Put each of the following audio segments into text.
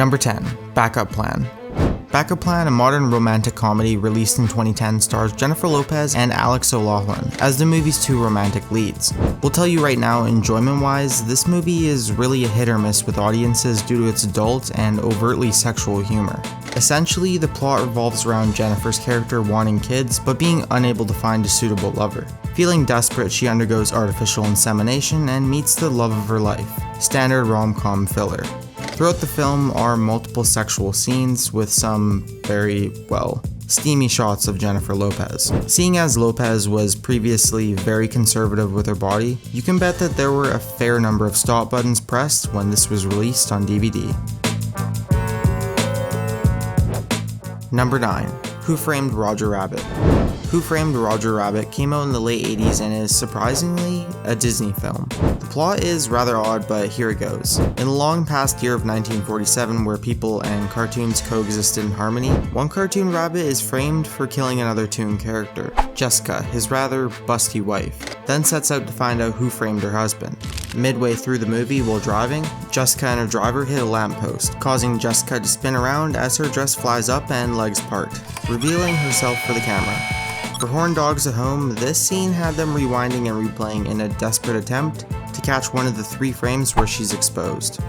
Number 10. Backup Plan. Backup Plan, a modern romantic comedy released in 2010, stars Jennifer Lopez and Alex O'Loughlin as the movie's two romantic leads. We'll tell you right now, enjoyment-wise, this movie is really a hit or miss with audiences due to its adult and overtly sexual humor. Essentially, the plot revolves around Jennifer's character wanting kids but being unable to find a suitable lover. Feeling desperate, she undergoes artificial insemination and meets the love of her life. Standard rom-com filler. Throughout the film are multiple sexual scenes with some very, steamy shots of Jennifer Lopez. Seeing as Lopez was previously very conservative with her body, you can bet that there were a fair number of stop buttons pressed when this was released on DVD. Number 9. Who Framed Roger Rabbit? Who Framed Roger Rabbit came out in the late 80s and is surprisingly a Disney film. The plot is rather odd, but here it goes. In the long past year of 1947, where people and cartoons coexisted in harmony, one cartoon rabbit is framed for killing another toon character, Jessica, his rather busty wife, then sets out to find out who framed her husband. Midway through the movie, while driving, Jessica and her driver hit a lamppost, causing Jessica to spin around as her dress flies up and legs part, revealing herself for the camera. For horn dogs at home, this scene had them rewinding and replaying in a desperate attempt to catch one of the 3 frames where she's exposed.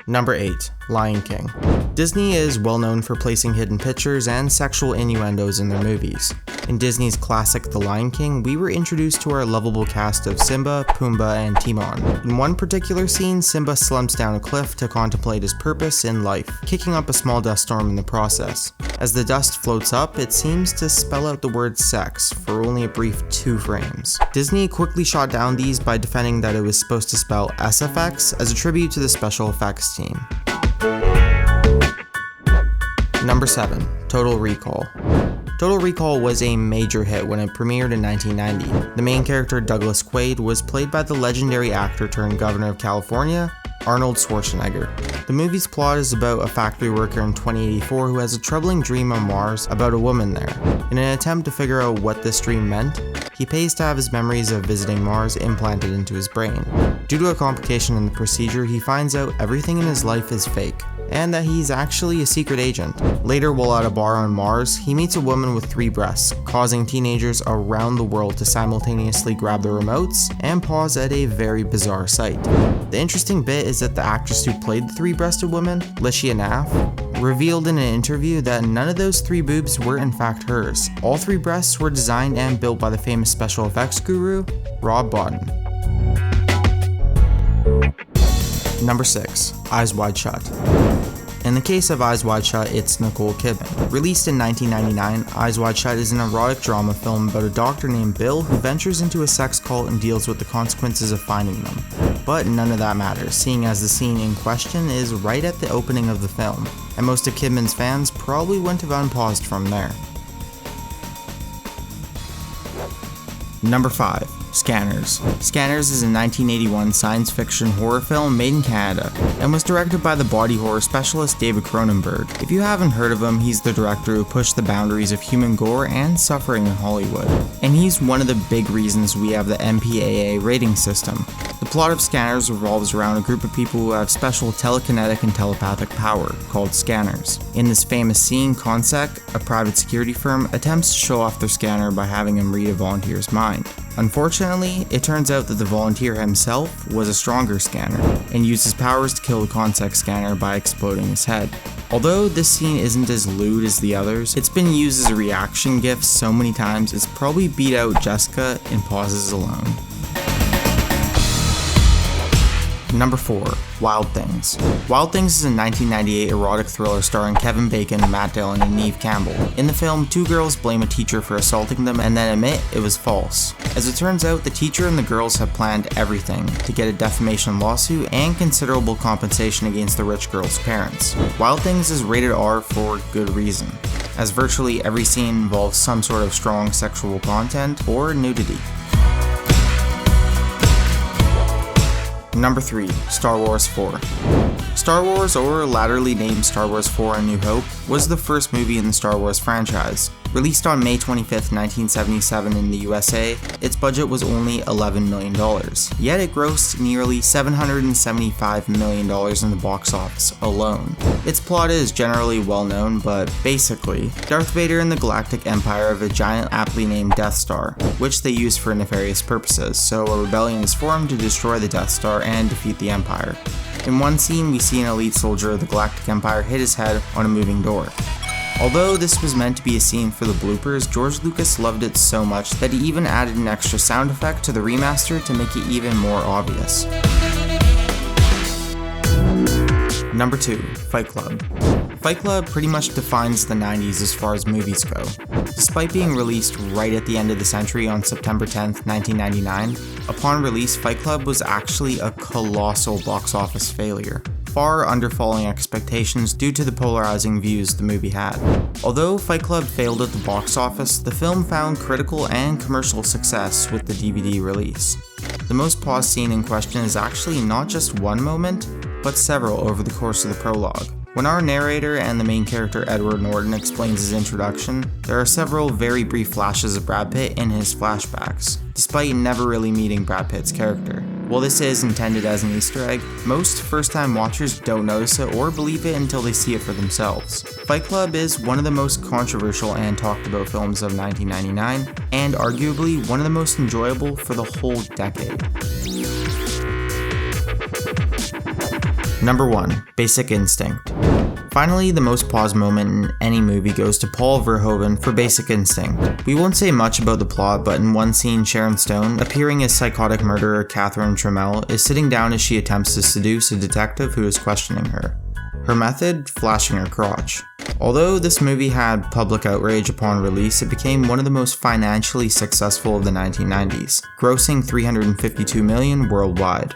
Number 8. Lion King. Disney is well known for placing hidden pictures and sexual innuendos in their movies. In Disney's classic The Lion King, we were introduced to our lovable cast of Simba, Pumbaa, and Timon. In one particular scene, Simba slumps down a cliff to contemplate his purpose in life, kicking up a small dust storm in the process. As the dust floats up, it seems to spell out the word sex for only a brief 2 frames. Disney quickly shot down these by defending that it was supposed to spell SFX as a tribute to the special effects team. Number 7. Total Recall. Total Recall was a major hit when it premiered in 1990. The main character, Douglas Quaid, was played by the legendary actor turned governor of California, Arnold Schwarzenegger. The movie's plot is about a factory worker in 2084 who has a troubling dream on Mars about a woman there. In an attempt to figure out what this dream meant, he pays to have his memories of visiting Mars implanted into his brain. Due to a complication in the procedure, he finds out everything in his life is fake, and that he's actually a secret agent. Later, while at a bar on Mars, he meets a woman with 3 breasts, causing teenagers around the world to simultaneously grab their remotes and pause at a very bizarre sight. The interesting bit is that the actress who played the 3-breasted woman, Licia Naff, revealed in an interview that none of those 3 boobs were in fact hers. All 3 breasts were designed and built by the famous special effects guru, Rob Bottin. Number 6. Eyes Wide Shut. In the case of Eyes Wide Shut, it's Nicole Kidman. Released in 1999, Eyes Wide Shut is an erotic drama film about a doctor named Bill who ventures into a sex cult and deals with the consequences of finding them. But none of that matters, seeing as the scene in question is right at the opening of the film, and most of Kidman's fans probably wouldn't have unpaused from there. Number 5. Scanners. Scanners is a 1981 science fiction horror film made in Canada and was directed by the body horror specialist David Cronenberg. If you haven't heard of him, he's the director who pushed the boundaries of human gore and suffering in Hollywood. And he's one of the big reasons we have the MPAA rating system. The plot of Scanners revolves around a group of people who have special telekinetic and telepathic power, called scanners. In this famous scene, Consec, a private security firm, attempts to show off their scanner by having him read a volunteer's mind. Unfortunately, it turns out that the volunteer himself was a stronger scanner, and used his powers to kill the Consec scanner by exploding his head. Although this scene isn't as lewd as the others, it's been used as a reaction gif so many times it's probably beat out Jessica in pauses alone. Number 4. Wild Things. Wild Things is a 1998 erotic thriller starring Kevin Bacon, Matt Dillon, and Neve Campbell. In the film, 2 girls blame a teacher for assaulting them and then admit it was false. As it turns out, the teacher and the girls have planned everything to get a defamation lawsuit and considerable compensation against the rich girl's parents. Wild Things is rated R for good reason, as virtually every scene involves some sort of strong sexual content or nudity. Number 3. Star Wars 4. Star Wars, or latterly named Star Wars 4: A New Hope, was the first movie in the Star Wars franchise. Released on May 25, 1977 in the USA, its budget was only $11 million, yet it grossed nearly $775 million in the box office alone. Its plot is generally well known, but basically, Darth Vader and the Galactic Empire have a giant aptly named Death Star, which they use for nefarious purposes, so a rebellion is formed to destroy the Death Star and defeat the Empire. In one scene, we see an elite soldier of the Galactic Empire hit his head on a moving door. Although this was meant to be a scene for the bloopers, George Lucas loved it so much that he even added an extra sound effect to the remaster to make it even more obvious. Number 2. Fight Club. Fight Club pretty much defines the 90s as far as movies go. Despite being released right at the end of the century on September 10th, 1999, upon release Fight Club was actually a colossal box office failure, far underfalling expectations due to the polarizing views the movie had. Although Fight Club failed at the box office, the film found critical and commercial success with the DVD release. The most paused scene in question is actually not just one moment, but several over the course of the prologue. When our narrator and the main character Edward Norton explains his introduction, there are several very brief flashes of Brad Pitt in his flashbacks, despite never really meeting Brad Pitt's character. While this is intended as an Easter egg, most first-time watchers don't notice it or believe it until they see it for themselves. Fight Club is one of the most controversial and talked about films of 1999, and arguably one of the most enjoyable for the whole decade. Number 1. Basic Instinct. Finally, the most paused moment in any movie goes to Paul Verhoeven for Basic Instinct. We won't say much about the plot, but in one scene, Sharon Stone, appearing as psychotic murderer Catherine Trammell, is sitting down as she attempts to seduce a detective who is questioning her. Her method? Flashing her crotch. Although this movie had public outrage upon release, it became one of the most financially successful of the 1990s, grossing $352 million worldwide.